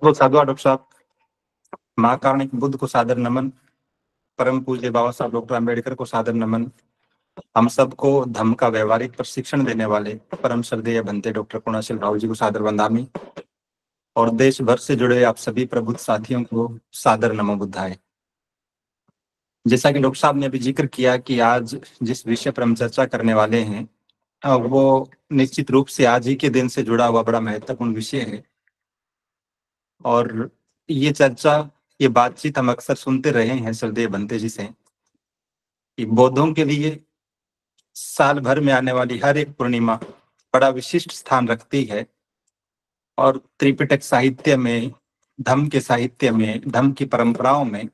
वो साधु डॉक्टर साहब, महाकारुणिक बुद्ध को सादर नमन, परम पूज्य बाबा साहब डॉक्टर अम्बेडकर को सादर नमन, हम सबको धम्म का व्यवहारिक प्रशिक्षण देने वाले परम श्रद्धेय भंते डॉक्टर कुणाशील राव जी को सादर वंदामी, और देश भर से जुड़े आप सभी प्रबुद्ध साथियों को सादर नमो बुद्धाय। जैसा कि डॉक्टर साहब ने अभी जिक्र किया कि आज जिस विषय पर हम चर्चा करने वाले हैं वो निश्चित रूप से आज ही के दिन से जुड़ा हुआ बड़ा महत्वपूर्ण विषय है। और ये चर्चा, ये बातचीत हम अक्सर सुनते रहे हैं श्रद्धेय भंते जी से कि बौद्धों के लिए साल भर में आने वाली हर एक पूर्णिमा बड़ा विशिष्ट स्थान रखती है, और त्रिपिटक साहित्य में, धम्म के साहित्य में, धम्म की परंपराओं में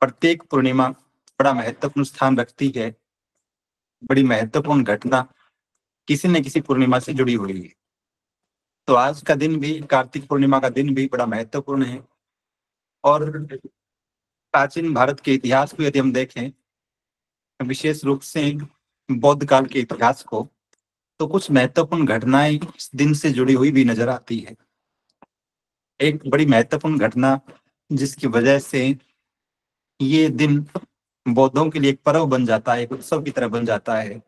प्रत्येक पूर्णिमा बड़ा महत्वपूर्ण स्थान रखती है। बड़ी महत्वपूर्ण घटना किसी न किसी पूर्णिमा से जुड़ी हुई है। तो आज का दिन भी, कार्तिक पूर्णिमा का दिन भी बड़ा महत्वपूर्ण है। और प्राचीन भारत के इतिहास को यदि हम देखें, विशेष रूप से बौद्ध काल के इतिहास को, तो कुछ महत्वपूर्ण घटनाएं इस दिन से जुड़ी हुई भी नजर आती है। एक बड़ी महत्वपूर्ण घटना जिसकी वजह से ये दिन बौद्धों के लिए एक पर्व बन जाता है, एक उत्सव की तरह बन जाता है,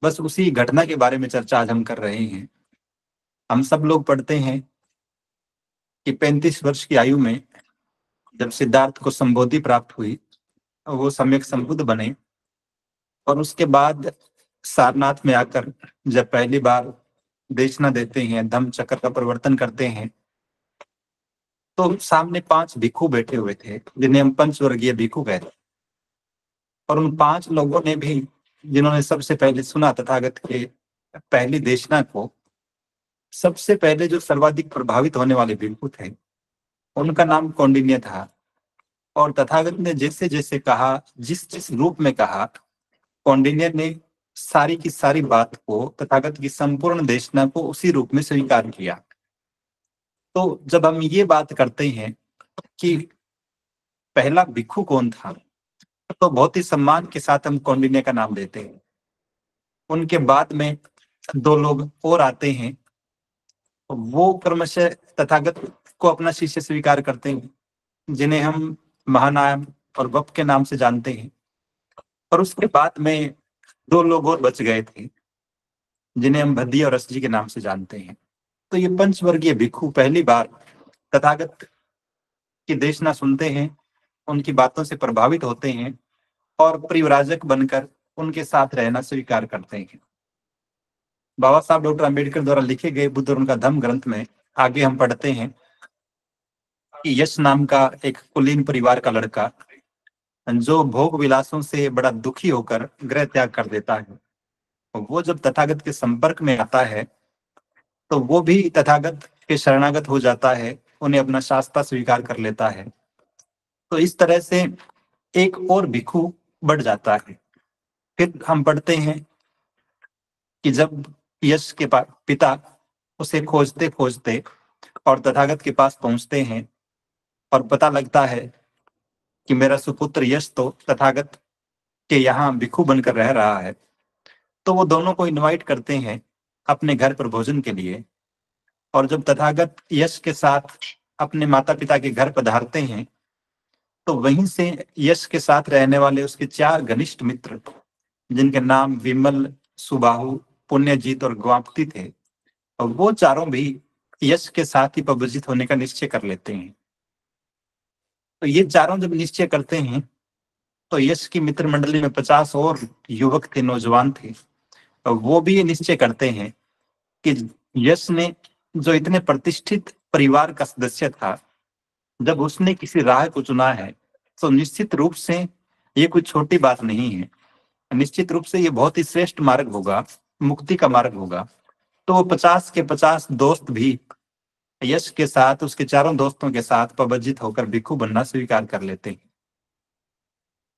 बस उसी घटना के बारे में चर्चा आज हम कर रहे हैं। हम सब लोग पढ़ते हैं कि 35 वर्ष की आयु में जब सिद्धार्थ को संबोधि प्राप्त हुई, वो सम्यक संबुद्ध बने, और उसके बाद सारनाथ में आकर जब पहली बार देशना देते हैं, धम्म चक्र का प्रवर्तन करते हैं, तो सामने 5 भिक्षु बैठे हुए थे जिन्हें हम पंचवर्गीय भिक्षु कहते हैं। और उन 5 लोगों ने भी, जिन्होंने सबसे पहले सुना तथागत के पहली देशना को, सबसे पहले जो सर्वाधिक प्रभावित होने वाले भिक्षु थे उनका नाम कौंडिन्य था। और तथागत ने जैसे जैसे कहा, जिस जिस रूप में कहा, कौंडिन्य ने सारी की सारी बात को, तथागत की संपूर्ण देशना को उसी रूप में स्वीकार किया। तो जब हम ये बात करते हैं कि पहला भिक्षु कौन था, तो बहुत ही सम्मान के साथ हम कौंडिन्य का नाम देते हैं। उनके बाद में 2 लोग और आते हैं, वो क्रमशः तथागत को अपना शिष्य स्वीकार करते हैं, जिन्हें हम महानायम और वप के नाम से जानते हैं। और उसके बाद में 2 लोग और बच गए थे, जिन्हें हम भद्दी और रसजी के नाम से जानते हैं। तो ये पंचवर्गीय भिक्षु पहली बार तथागत की देशना सुनते हैं, उनकी बातों से प्रभावित होते हैं और परिव्राजक बनकर उनके साथ रहना स्वीकार करते हैं। बाबा साहब डॉक्टर अम्बेडकर द्वारा लिखे गए बुद्ध और उनका धम्म ग्रंथ में आगे हम पढ़ते हैं कि यश नाम का एक कुलीन परिवार का लड़का, जो भोग विलासों से बड़ा दुखी होकर गृह त्याग कर देता है, वो जब तथागत के संपर्क में आता है तो वो भी तथागत के शरणागत हो जाता है, उन्हें अपना शास्त्रा स्वीकार कर लेता है। तो इस तरह से एक और भिक्षु बढ़ जाता है। फिर हम पढ़ते हैं कि जब यश के पिता उसे खोजते खोजते और तथागत के पास पहुंचते हैं, और पता लगता है कि मेरा सुपुत्र यश तो तथागत के यहाँ भिक्षु बनकर रह रहा है, तो वो दोनों को इनवाइट करते हैं अपने घर पर भोजन के लिए। और जब तथागत यश के साथ अपने माता पिता के घर पधारते हैं, तो वहीं से यश के साथ रहने वाले उसके 4 घनिष्ठ मित्र, जिनके नाम विमल, सुबाहु, पुण्यजीत और ग्वापति थे, और वो चारों भी यश के साथ ही पबजित होने का निश्चय कर लेते हैं। तो ये चारों जब निश्चय करते हैं, तो यश की मित्र मंडली में 50 और युवक थे, नौजवान थे, और वो भी ये निश्चय करते हैं कि यश ने, जो इतने प्रतिष्ठित परिवार का सदस्य था, जब उसने किसी राह को चुना है, तो निश्चित रूप से ये कोई छोटी बात नहीं है, निश्चित रूप से ये बहुत ही श्रेष्ठ मार्ग होगा, मुक्ति का मार्ग होगा। तो वो 50 के 50 दोस्त भी यश के साथ, उसके चारों दोस्तों के साथ पबजित होकर भिक्षु बनना स्वीकार कर लेते हैं।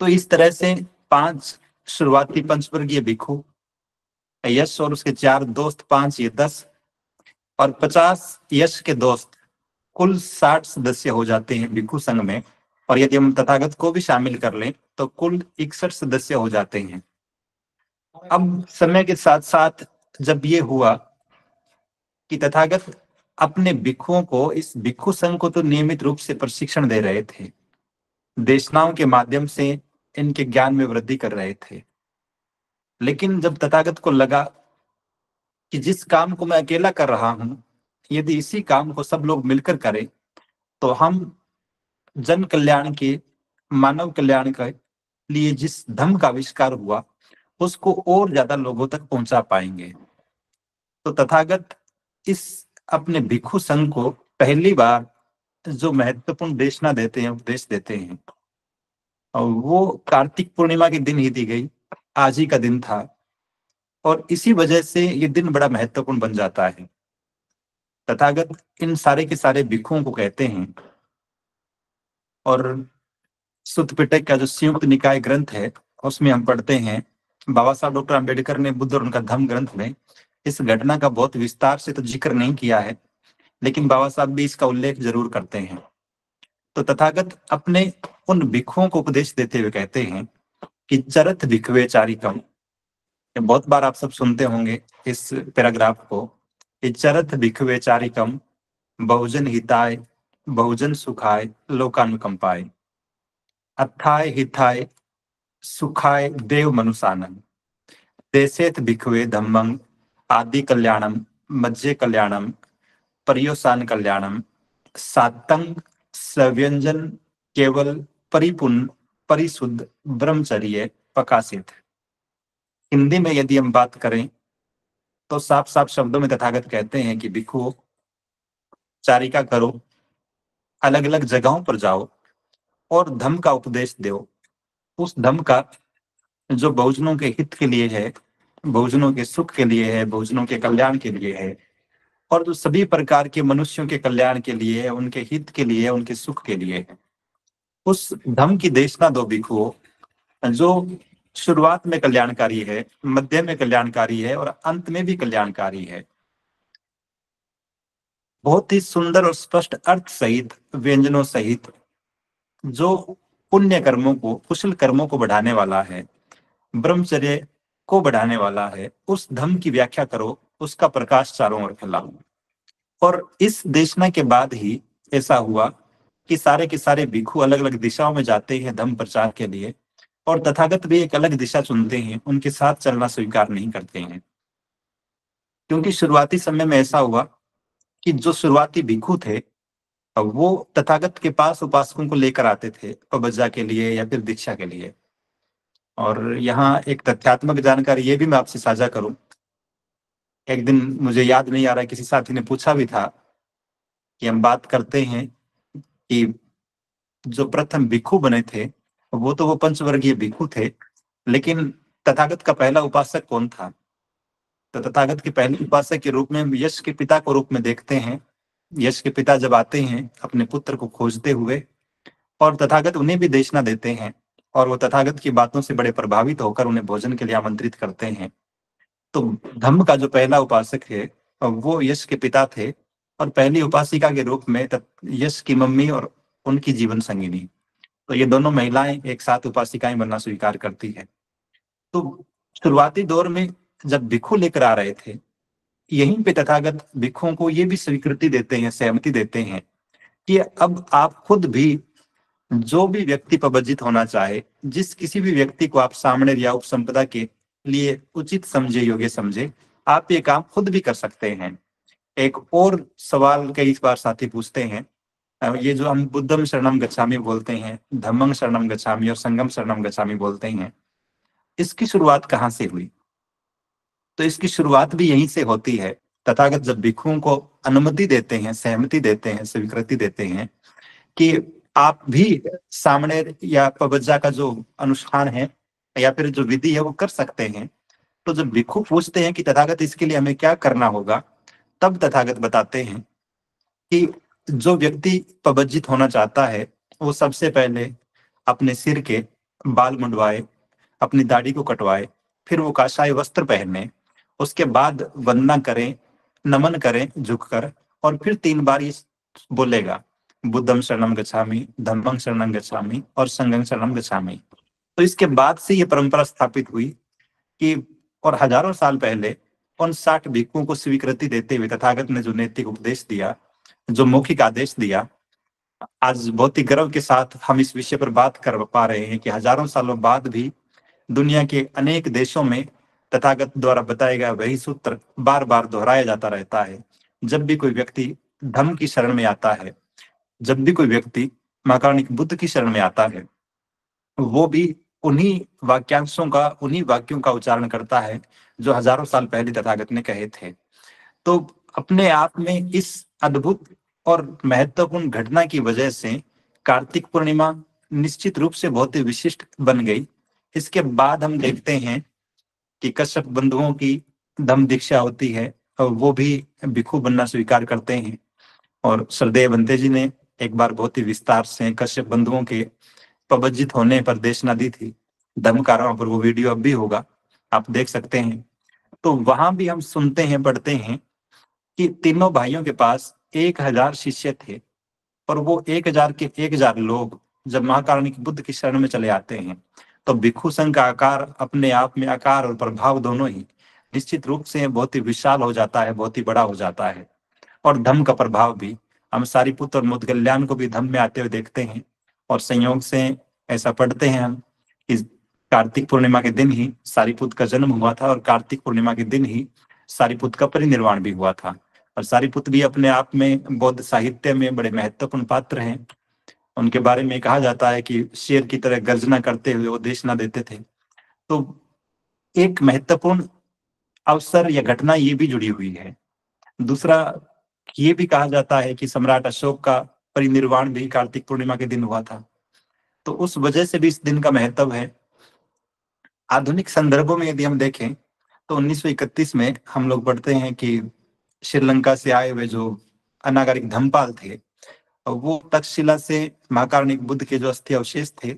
तो इस तरह से 5 शुरुआती पंचवर्गीय भिक्षु, यश और उसके 4 दोस्त, 5 ये 10, और 50 यश के दोस्त, कुल 60 सदस्य हो जाते हैं भिक्षु संघ में। और यदि हम तथागत को भी शामिल कर लें तो कुल 61 सदस्य हो जाते हैं। अब समय के साथ साथ जब ये हुआ कि तथागत अपने भिक्षुओं को, इस भिक्षु संघ को तो नियमित रूप से प्रशिक्षण दे रहे थे, देशनाओं के माध्यम से इनके ज्ञान में वृद्धि कर रहे थे। लेकिन जब तथागत को लगा कि जिस काम को मैं अकेला कर रहा हूं, यदि इसी काम को सब लोग मिलकर करें तो हम जन कल्याण के, मानव कल्याण के लिए जिस धम्म का आविष्कार हुआ उसको और ज्यादा लोगों तक पहुंचा पाएंगे। तो तथागत इस अपने भिक्षु संघ को पहली बार जो महत्वपूर्ण देशना देते हैं, उपदेश देते हैं, और वो कार्तिक पूर्णिमा के दिन ही दी गई, आज ही का दिन था, और इसी वजह से ये दिन बड़ा महत्वपूर्ण बन जाता है। तथागत इन सारे के सारे भिक्षुओं को कहते हैं, और सुत्त पिटक का जो संयुक्त निकाय ग्रंथ है उसमें हम पढ़ते हैं, बाबा साहब डॉक्टर अंबेडकर ने बुद्ध और उनका धम्म ग्रंथ में इस घटना का बहुत विस्तार से तो जिक्र नहीं किया है, लेकिन बाबा साहब भी इसका उल्लेख जरूर करते हैं। तो तथागत अपने उन भिक्षुओं को उपदेश देते हुए कहते हैं कि चरथ भिक्षवे चारिकम, बहुत बार आप सब सुनते होंगे इस पैराग्राफ को, कि चरथ भिक्षवे चारिकम बहुजन हिताय बहुजन सुखाय लोकानुकंपाय अत्थाय हिताय सुखाय देव मनुषानम देशेत भिक्षवे धम्मं आदि कल्याणम मज्जे कल्याणम पर्योसान कल्याणम सातंग सव्यंजन केवल परिपूर्ण परिशुद्ध ब्रह्मचर्य प्रकाशित। हिंदी में यदि हम बात करें तो साफ साफ शब्दों में तथागत कहते हैं कि भिक्षुओं, चारिका करो, अलग अलग जगहों पर जाओ और धम्म का उपदेश दो, उस धम्म का जो बहुजनों के हित के लिए है, बहुजनों के सुख के लिए है, बहुजनों के कल्याण के लिए है, और जो सभी प्रकार के मनुष्यों के कल्याण के लिए है, उनके हित के लिए है, उनके सुख के लिए है, उस धम्म की देशना दो भिक्षुओं, जो शुरुआत में कल्याणकारी है, मध्य में कल्याणकारी है और अंत में भी कल्याणकारी है। बहुत ही सुंदर और स्पष्ट अर्थ सहित, व्यंजनों सहित, जो पुण्य कर्मों को, कुशल कर्मों को बढ़ाने वाला है, ब्रह्मचर्य को बढ़ाने वाला है, उस धम्म की व्याख्या करो, उसका प्रकाश चारों ओर फैलाओ। और इस देशना के बाद ही ऐसा हुआ कि सारे के सारे भिक्षु अलग अलग दिशाओं में जाते हैं धम्म प्रचार के लिए, और तथागत भी एक अलग दिशा चुनते हैं, उनके साथ चलना स्वीकार नहीं करते हैं। क्योंकि शुरुआती समय में ऐसा हुआ कि जो शुरुआती भिक्षु थे वो तथागत के पास उपासकों को लेकर आते थे पबज्जा के लिए या फिर दीक्षा के लिए। और यहाँ एक तथ्यात्मक जानकारी ये भी मैं आपसे साझा करूं, एक दिन मुझे याद नहीं आ रहा, किसी साथी ने पूछा भी था कि हम बात करते हैं कि जो प्रथम भिक्षु बने थे वो पंचवर्गीय भिक्षु थे, लेकिन तथागत का पहला उपासक कौन था? तो तथागत के पहले उपासक के रूप में हम यश के पिता को रूप में देखते हैं। यश के पिता जब आते हैं अपने पुत्र को खोजते हुए, और तथागत उन्हें भी देशना देते हैं, और वो तथागत की बातों से बड़े प्रभावित होकर उन्हें भोजन के लिए आमंत्रित करते हैं। तो धम्म का जो पहला उपासक है वो यश के पिता थे, और पहली उपासिका के रूप में यश की मम्मी और उनकी जीवन संगिनी, तो ये दोनों महिलाएं एक साथ उपासिकाएं बनना स्वीकार करती है। तो शुरुआती दौर में जब भिक्षु लेकर आ रहे थे, यहीं पे तथागत भिक्षुओं को ये भी स्वीकृति देते हैं, सहमति देते हैं कि अब आप खुद भी, जो भी व्यक्ति प्रवज्जित होना चाहे, जिस किसी भी व्यक्ति को आप सामने या उपसंपदा के लिए उचित समझे, योग्य समझे, आप ये काम खुद भी कर सकते हैं। एक और सवाल कई बार साथी पूछते हैं, ये जो हम बुद्धम शरणम गच्छामि बोलते हैं, धम्मं शरणम गच्छामि और संगम शरणम गच्छामि बोलते हैं, इसकी शुरुआत कहाँ से हुई? तो इसकी शुरुआत भी यहीं से होती है। तथागत जब भिक्षुओं को अनुमति देते हैं, सहमति देते हैं, स्वीकृति देते हैं कि आप भी सामने या पबज्जा का जो अनुष्ठान है या फिर जो विधि है वो कर सकते हैं, तो जब भिक्षु पूछते हैं कि तथागत इसके लिए हमें क्या करना होगा, तब तथागत बताते हैं कि जो व्यक्ति पबज्जित होना चाहता है वो सबसे पहले अपने सिर के बाल मुंडवाए, अपनी दाढ़ी को कटवाए, फिर वो काशाय वस्त्र पहने, उसके बाद वंदना करें, नमन करें झुककर, और फिर 3 बार ये बोलेगा, बुद्धम शरणम गच्छामि, धम्मं शरणम गच्छामि और संघं शरणम गच्छामि। तो इसके बाद से ये परंपरा स्थापित हुई कि, और हजारों साल पहले उन 60 भिक्षुओं को स्वीकृति देते हुए तथागत ने जो नैतिक उपदेश दिया, जो मौखिक आदेश दिया, आज बहुत ही गर्व के साथ हम इस विषय पर बात कर पा रहे हैं कि हजारों सालों बाद भी दुनिया के अनेक देशों में तथागत द्वारा बताया गया वही सूत्र बार बार दोहराया जाता रहता है। जब भी कोई व्यक्ति धम्म की शरण में आता है, जब भी कोई व्यक्ति महाकारुणिक बुद्ध की शरण में आता है, वो भी उन्हीं वाक्यांशों का, उन्हीं वाक्यों का उच्चारण करता है जो हजारों साल पहले तथागत ने कहे थे। तो अपने आप में इस अद्भुत और महत्वपूर्ण घटना की वजह से कार्तिक पूर्णिमा निश्चित रूप से बहुत ही विशिष्ट बन गई। इसके बाद हम देखते हैं कि कश्यप बंधुओं की धम्म दीक्षा होती है और वो भी भिक्षु बनना स्वीकार करते हैं। और श्रद्धेय बंते जी ने एक बार बहुत ही विस्तार से कश्यप बंधुओं के पबज्जित होने पर देशना दी थी धम्म कारणों पर, वो वीडियो अब भी होगा, आप देख सकते हैं। तो वहां भी हम सुनते हैं, पढ़ते हैं कि तीनों भाइयों के पास 1000 शिष्य थे और वो 1000 के 1000 लोग जब महाकारुणिक बुद्ध की शरण में चले आते हैं तो भिक्षु संघ का आकार, अपने आप में आकार और प्रभाव दोनों ही निश्चित रूप से बहुत ही विशाल हो जाता है, बहुत ही बड़ा हो जाता है। और धम्म का प्रभाव भी, हम सारीपुत्र और मोदगल्याण को भी धम्म में आते हुए देखते हैं। और संयोग से ऐसा पढ़ते हैं हम कि कार्तिक पूर्णिमा के दिन ही सारीपुत्र का जन्म हुआ था और कार्तिक पूर्णिमा के दिन ही सारीपुत्र का परिनिर्वाण भी हुआ था। और सारीपुत्र भी अपने आप में बौद्ध साहित्य में बड़े महत्वपूर्ण पात्र हैं। उनके बारे में कहा जाता है कि शेर की तरह गर्जना करते हुए वो देशना देते थे। तो एक महत्वपूर्ण अवसर या घटना ये भी जुड़ी हुई है। दूसरा, ये भी कहा जाता है कि सम्राट अशोक का परिनिर्वाण भी कार्तिक पूर्णिमा के दिन हुआ था। तो उस वजह से भी इस दिन का महत्व है। आधुनिक संदर्भों में यदि हम देखें तो 1931 में हम लोग पढ़ते हैं कि श्रीलंका से आए हुए जो अनागरिक धर्मपाल थे, वो तक्षशिला से महाकारुणिक बुद्ध के जो अस्थि अवशेष थे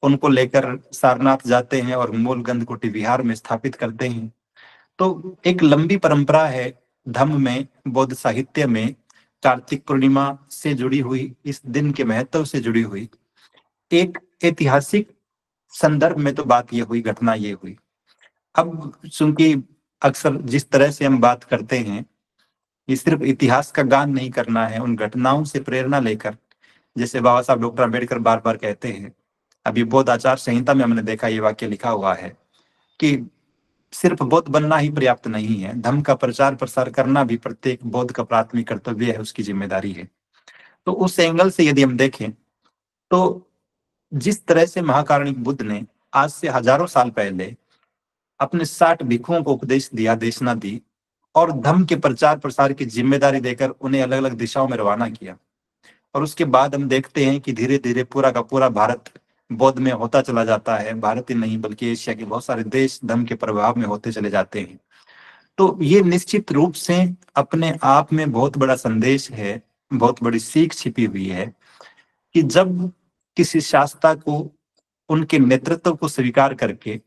उनको लेकर सारनाथ जाते हैं और मूल गंधकुटी विहार में स्थापित करते हैं। तो एक लंबी परंपरा है धम्म में, बौद्ध साहित्य में कार्तिक पूर्णिमा से जुड़ी हुई, इस दिन के महत्व से जुड़ी हुई। एक ऐतिहासिक संदर्भ में तो बात ये हुई, घटना ये हुई। अब चूंकि अक्सर जिस तरह से हम बात करते हैं, ये सिर्फ इतिहास का गान नहीं करना है, उन घटनाओं से प्रेरणा लेकर, जैसे बाबा साहब डॉक्टर अम्बेडकर बार बार कहते हैं, अभी बौद्ध आचार संहिता में हमने देखा ये वाक्य लिखा हुआ है कि सिर्फ बौद्ध बनना ही पर्याप्त नहीं है, धम्म का प्रचार प्रसार करना भी प्रत्येक बौद्ध का प्राथमिक कर्तव्य है, उसकी जिम्मेदारी है। तो उस एंगल से यदि हम देखें तो जिस तरह से महाकारुणिक बुद्ध ने आज से हजारों साल पहले अपने 60 भिक्षुओं को उपदेश दिया, देशना दी और धम्म के प्रचार प्रसार की जिम्मेदारी देकर उन्हें अलग अलग दिशाओं में रवाना किया। और उसके बाद हम देखते हैं कि धीरे धीरे पूरा का पूरा भारत बौद्ध में होता चला जाता है। भारत ही नहीं बल्कि एशिया के बहुत सारे देश धम्म के प्रभाव में होते चले जाते हैं। तो ये निश्चित रूप से अपने आप में बहुत बड़ा संदेश है, बहुत बड़ी सीख छिपी हुई है कि जब किसी शास्त्रा को, उनके नेतृत्व को स्वीकार करके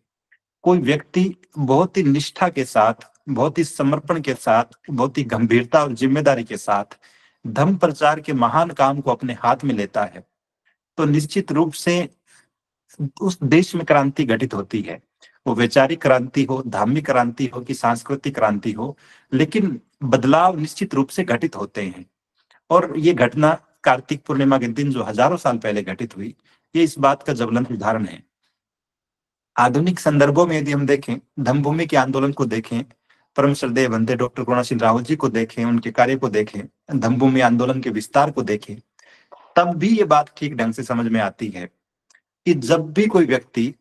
कोई व्यक्ति बहुत ही निष्ठा के साथ, बहुत ही समर्पण के साथ, बहुत ही गंभीरता और जिम्मेदारी के साथ धम्म प्रचार के महान काम को अपने हाथ में लेता है तो निश्चित रूप से उस देश में क्रांति घटित होती है। वो वैचारिक क्रांति हो, धार्मिक क्रांति हो कि सांस्कृतिक क्रांति हो, लेकिन बदलाव निश्चित रूप से घटित होते हैं। और ये घटना कार्तिक पूर्णिमा के दिन जो हजारों साल पहले घटित हुई, ये इस बात का ज्वलंत उदाहरण है। आधुनिक संदर्भों में यदि हम देखें, धम्मभूमि के आंदोलन को देखें, परम श्रद्धेय बनते डॉक्टर करुणाशील राव जी को देखें, उनके कार्य को देखें, धम्मभूमि आंदोलन के विस्तार को देखें, तब भी ये बात ठीक ढंग से समझ में आती है कि जब भी कोई व्यक्ति,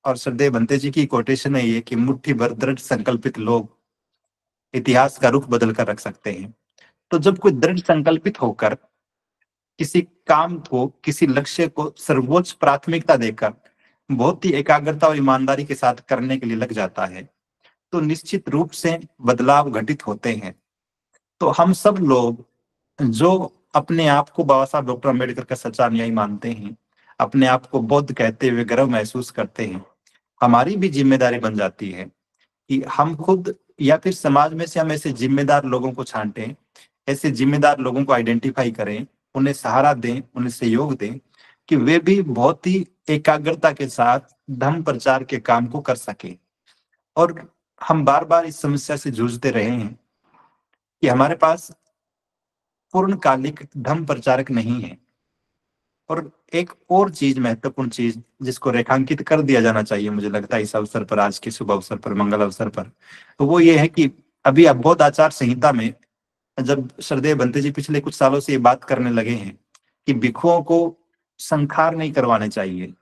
और श्रद्धेय बनते जी की कोटेशन है ये कि मुट्ठी भर दृढ़ संकल्पित लोग इतिहास का रुख बदल कर रख सकते हैं। तो जब कोई दृढ़ संकल्पित होकर किसी काम को, किसी लक्ष्य को सर्वोच्च प्राथमिकता देकर बहुत ही एकाग्रता और ईमानदारी के साथ करने के लिए लग जाता है तो निश्चित रूप से बदलाव घटित होते हैं। तो हम सब लोग जो अपने आप को बाबा साहब डॉक्टर अम्बेडकर का सच्चा अनुयायी मानते हैं, अपने आप को बौद्ध कहते हुए गर्व महसूस करते हैं, हमारी भी जिम्मेदारी बन जाती है कि हम खुद या फिर समाज में से हम ऐसे जिम्मेदार लोगों को छांटें, ऐसे जिम्मेदार लोगों को आइडेंटिफाई करें, उन्हें सहारा दें, उन्हें सहयोग दें कि वे भी बहुत ही एकाग्रता के साथ धम्म प्रचार के काम को कर सके। और हम बार बार इस समस्या से जूझते रहे हैं कि हमारे पास पूर्णकालिक धर्म प्रचारक नहीं है। और एक और चीज, महत्वपूर्ण चीज जिसको रेखांकित कर दिया जाना चाहिए, मुझे लगता है इस अवसर पर, आज के शुभ अवसर पर, मंगल अवसर पर, तो वो ये है कि अभी अबोध आचार संहिता में जब श्रद्धेय बनते जी पिछले कुछ सालों से ये बात करने लगे हैं कि भिक्षुओं को संखार नहीं करवाने चाहिए,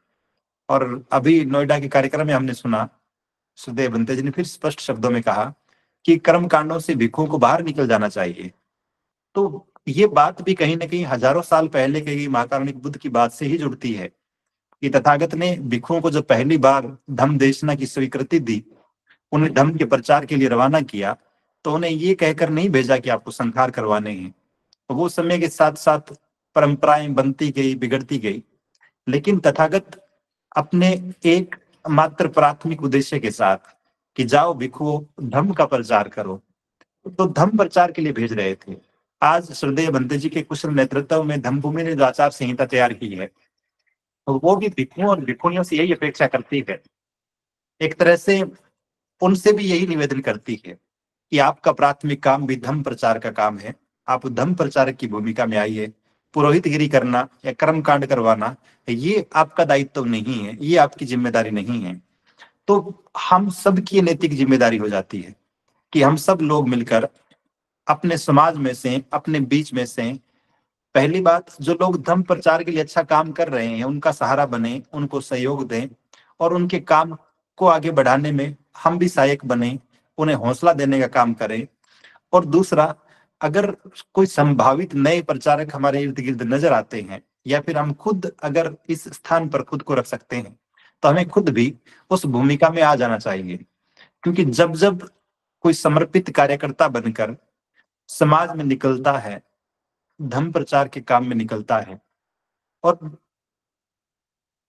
और अभी नोएडा के कार्यक्रम में हमने सुना श्रद्धेय बनते जी ने फिर स्पष्ट शब्दों में कहा कि कर्म कांडों से भिक्षुओं को बाहर निकल जाना चाहिए। तो ये बात भी कहीं ना कहीं हजारों साल पहले के महाकारुणिक बुद्ध की बात से ही जुड़ती है कि तथागत ने भिक्षुओं को जब पहली बार धम्म देशना की स्वीकृति दी, उन्हें धम्म के प्रचार के लिए रवाना किया, तो उन्हें ये कहकर नहीं भेजा कि आपको संहार करवाने हैं। तो वो समय के साथ साथ परंपराएं बनती गई, बिगड़ती गई, लेकिन तथागत अपने एक मात्र प्राथमिक उद्देश्य के साथ कि जाओ भिक्षुओं धम्म का प्रचार करो, तो धम्म प्रचार के लिए भेज रहे थे। आज श्रद्धेय बनते जी के कुशल नेतृत्व में धम्मभूमि ने जो आचार संहिता तैयार की है, तो वो भी भिक्षुओं और भिक्षुणियों से यही अपेक्षा करती है, एक तरह से उनसे भी यही निवेदन करती है कि आपका प्राथमिक काम भी धम्म प्रचार का काम है। आप धम्म प्रचारक की भूमिका में आइए। पुरोहितगिरी करना या कर्म कांड करवाना ये आपका दायित्व नहीं है, ये आपकी जिम्मेदारी नहीं है। तो हम सबकी नैतिक जिम्मेदारी हो जाती है कि हम सब लोग मिलकर अपने समाज में से, अपने बीच में से, पहली बात जो लोग धम्म प्रचार के लिए अच्छा काम कर रहे हैं उनका सहारा बने, उनको सहयोग दें और उनके काम को आगे बढ़ाने में हम भी सहायक बने, उन्हें हौसला देने का काम करें। और दूसरा, अगर कोई संभावित नए प्रचारक हमारे इर्द गिर्द नजर आते हैं या फिर हम खुद अगर इस स्थान पर खुद को रख सकते हैं, तो हमें खुद भी उस भूमिका में आ जाना चाहिए। क्योंकि जब जब कोई समर्पित कार्यकर्ता बनकर समाज में निकलता है, धर्म प्रचार के काम में निकलता है, और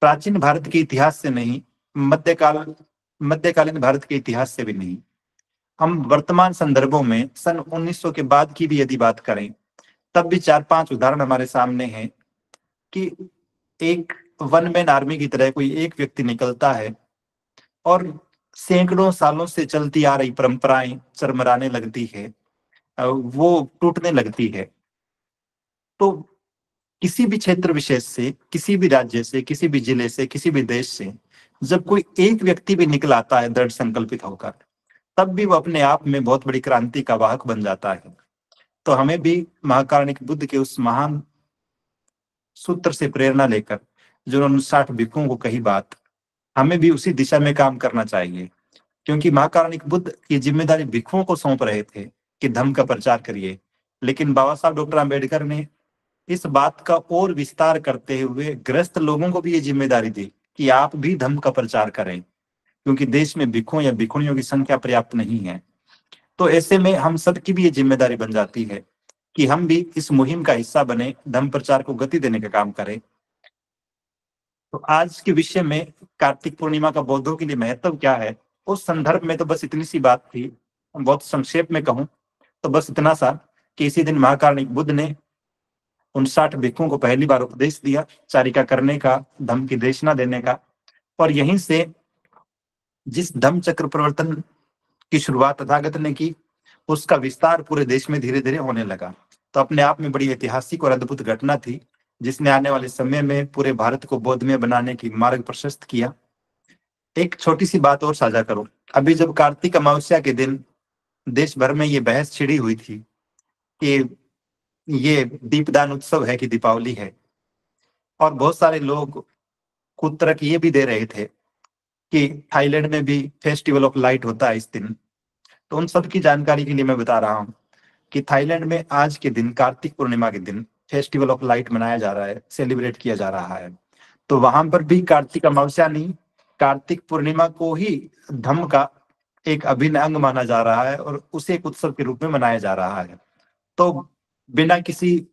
प्राचीन भारत के इतिहास से नहीं, मध्यकालीन भारत के इतिहास से भी नहीं, हम वर्तमान संदर्भों में सन 1900 के बाद की भी यदि बात करें, तब भी 4-5 उदाहरण हमारे सामने हैं कि एक वन मैन आर्मी की तरह कोई एक व्यक्ति निकलता है और सैकड़ों सालों से चलती आ रही परंपराएं चरमराने लगती है, वो टूटने लगती है। तो किसी भी क्षेत्र विशेष से, किसी भी राज्य से, किसी भी जिले से, किसी भी देश से जब कोई एक व्यक्ति भी निकल आता है दृढ़ संकल्पित होकर, तब भी वो अपने आप में बहुत बड़ी क्रांति का वाहक बन जाता है। तो हमें भी महाकारुणिक बुद्ध के उस महान सूत्र से प्रेरणा लेकर जो उन्होंने 60 भिक्षुओं को कही बात, हमें भी उसी दिशा में काम करना चाहिए। क्योंकि महाकारुणिक बुद्ध ये जिम्मेदारी भिक्षुओं को सौंप रहे थे कि धम्म का प्रचार करिए, लेकिन बाबा साहब डॉक्टर आम्बेडकर ने इस बात का और विस्तार करते हुए ग्रस्त लोगों को भी ये जिम्मेदारी दी कि आप भी धम्म का प्रचार करें, क्योंकि देश में भिक्षुओं या भिक्षुणियों की संख्या पर्याप्त नहीं है। तो ऐसे में हम सबकी भी ये जिम्मेदारी बन जाती है कि हम भी इस मुहिम का हिस्सा बने, धम्म प्रचार को गति देने का काम करें। तो आज के विषय में कार्तिक पूर्णिमा का बौद्धों के लिए महत्व क्या है, उस संदर्भ में तो बस इतनी सी बात थी। बहुत संक्षेप में कहूं तो बस इतना सा कि इसी दिन महाकारुणिक बुद्ध ने उन 60 भिक्षुओं को पहली बार उपदेश दिया चारिका करने का, धम्म की देशना देने का, और यहीं से जिस धम्म चक्र प्रवर्तन की शुरुआत तथागत ने की, उसका विस्तार पूरे देश में धीरे धीरे होने लगा। तो अपने आप में बड़ी ऐतिहासिक और अद्भुत घटना थी, जिसने आने वाले समय में पूरे भारत को बौद्धमय बनाने की मार्ग प्रशस्त किया। एक छोटी सी बात और साझा करूं, अभी जब कार्तिक अमावस्या के दिन देश भर में ये बहस छिड़ी हुई थी कि ये दीपदान उत्सव है कि दीपावली है, और बहुत सारे लोग खुद तर्क ये भी दे रहे थे कि थाईलैंड में भी फेस्टिवल ऑफ लाइट होता है इस दिन। तो उन सब की जानकारी के लिए मैं बता रहा हूँ कि थाईलैंड में आज के दिन, कार्तिक पूर्णिमा के दिन, फेस्टिवल ऑफ लाइट मनाया जा रहा है, सेलिब्रेट किया जा रहा है। तो वहां पर भी कार्तिक अमावस्या नहीं, कार्तिक पूर्णिमा को ही धम्म का एक अभिन्न अंग माना जा रहा है और उसे एक उत्सव के रूप में मनाया जा रहा है। तो बिना किसी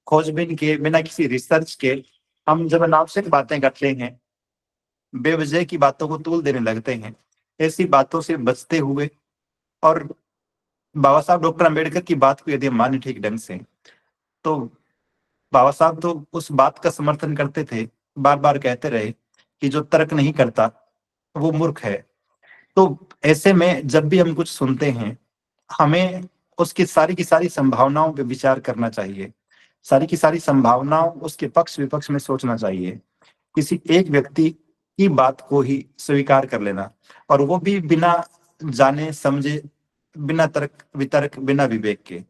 खोजबीन के, बिना किसी रिसर्च के हम जब अनावश्यक बातें करते हैं, बेवजह की बातों को तूल देने लगते हैं, ऐसी बातों से बचते हुए, और बाबा साहब डॉक्टर अम्बेडकर की बात को यदि हम माने ठीक ढंग से, तो बाबा साहब तो उस बात का समर्थन करते थे, बार बार कहते रहे कि जो तर्क नहीं करता वो मूर्ख है। तो ऐसे में जब भी हम कुछ सुनते हैं, हमें उसकी सारी की सारी संभावनाओं पे विचार करना चाहिए। सारी की सारी संभावनाओं, उसके पक्ष-विपक्ष में सोचना चाहिए। किसी एक व्यक्ति की बात को ही स्वीकार कर लेना, और वो भी बिना जाने-समझे, बिना तर्क-वितर्क, बिना विवेक के।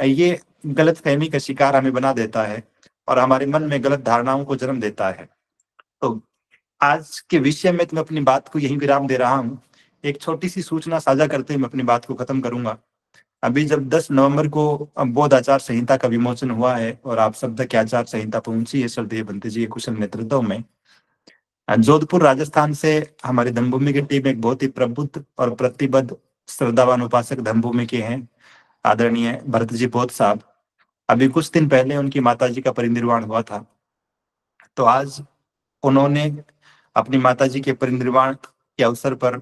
ये गलतफ़हमी का शिकार हमें बना देता है और हमारे मन में गलत धारणाओं को जन्म देता है। तो आज के विषय में तो मैं अपनी बात को यहीं विराम दे रहा हूँ। एक छोटी-सी सूचना साझा करते हुए मैं अपनी बात को खत्म करूँगा। अभी जब 10 नवंबर को बोध आचार संहिता का विमोचन हुआ है और आप सब तक आचार संहिता पहुँची है श्रद्धेय बंते जी के कुशल नेतृत्व में। जोधपुर राजस्थान से हमारी धम्मभूमि की टीम एक बहुत ही प्रबुद्ध और प्रतिबद्ध श्रद्धावान उपासक धम्मभूमि के हैं, आदरणीय भरत जी बोध साहब। अभी कुछ दिन पहले उनकी माताजी का परिनिर्वाण हुआ था। तो आज उन्होंने अपनी माताजी के परिनिर्वाण के अवसर पर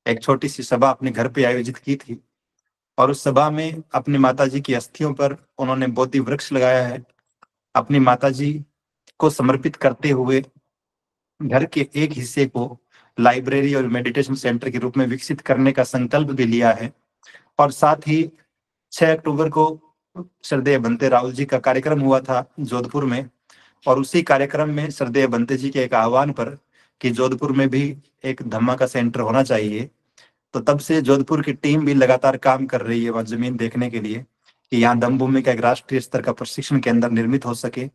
एक छोटी-सी सभा अपने घर पे आयोजित की थी, और उस सभा में अपनी माताजी की अस्थियों पर उन्होंने बोधि वृक्ष लगाया है। अपनी माताजी को समर्पित करते हुए घर के एक हिस्से को लाइब्रेरी और मेडिटेशन सेंटर के रूप में विकसित करने का संकल्प भी लिया है। और साथ ही 6 अक्टूबर को श्रद्धेय बंते राहुल जी का कार्यक्रम हुआ था जोधपुर में, और उसी कार्यक्रम में श्रद्धेय बंते जी के एक आह्वान पर कि जोधपुर में भी एक धम्मा का सेंटर होना चाहिए, तो तब से जोधपुर की टीम भी लगातार काम कर रही है वहाँ जमीन देखने के लिए कि यहाँ धम्मभूमि का एक राष्ट्रीय स्तर का प्रशिक्षण केंद्र निर्मित हो सके।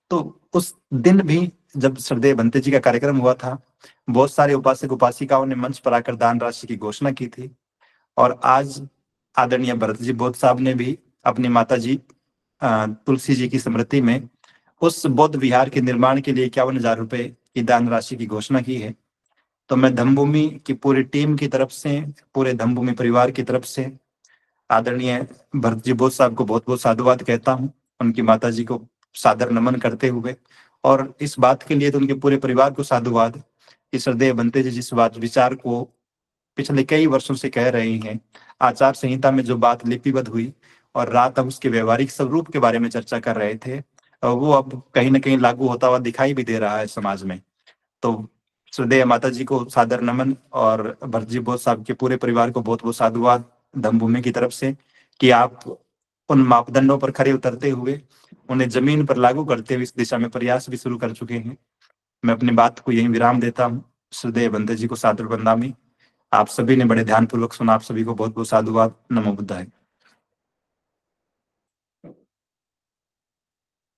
तो उस दिन भी जब श्रद्धेय बंते जी का कार्यक्रम हुआ था, बहुत सारे उपासक उपासिकाओं ने मंच पर आकर दान राशि की घोषणा की थी। और आज आदरणीय भरत जी बोध साहब ने भी अपनी माता जी तुलसी जी की स्मृति में उस बौद्ध विहार के निर्माण के लिए 51,000 रुपए की दान राशि की घोषणा की है। तो मैं धम्मभूमि की पूरी टीम की तरफ से, पूरे धम्मभूमि परिवार की तरफ से आदरणीय भरत जी बोध साहब को बहुत बहुत साधुवाद कहता हूँ, उनकी माता जी को सादर नमन करते हुए। और इस बात के लिए तो उनके पूरे परिवार को साधुवाद कि श्रद्धेय बंते जी जिस बात विचार को पिछले कई वर्षों से कह रहे हैं, आचार संहिता में जो बात लिपिबद्ध हुई और रात हम उसके व्यवहारिक स्वरूप के बारे में चर्चा कर रहे थे, वो अब कहीं न कहीं लागू होता हुआ दिखाई भी दे रहा है समाज में। तो श्रद्धेय माता जी को सादर नमन और भरत जी बोध साहब के पूरे परिवार को बहुत-बहुत साधुवाद धम्मभूमि की तरफ से कि आप उन मापदंडों पर खरे उतरते हुए उन्हें ज़मीन पर लागू करते हुए इस दिशा में प्रयास भी शुरू कर चुके हैं। मैं अपनी बात को यहीं विराम देता हूँ। श्रद्धेय बंते जी को सादर वंदनामि। आप सभी ने बड़े ध्यानपूर्वक सुना। आप सभी को बहुत-बहुत साधुवाद। नमो बुद्धाय।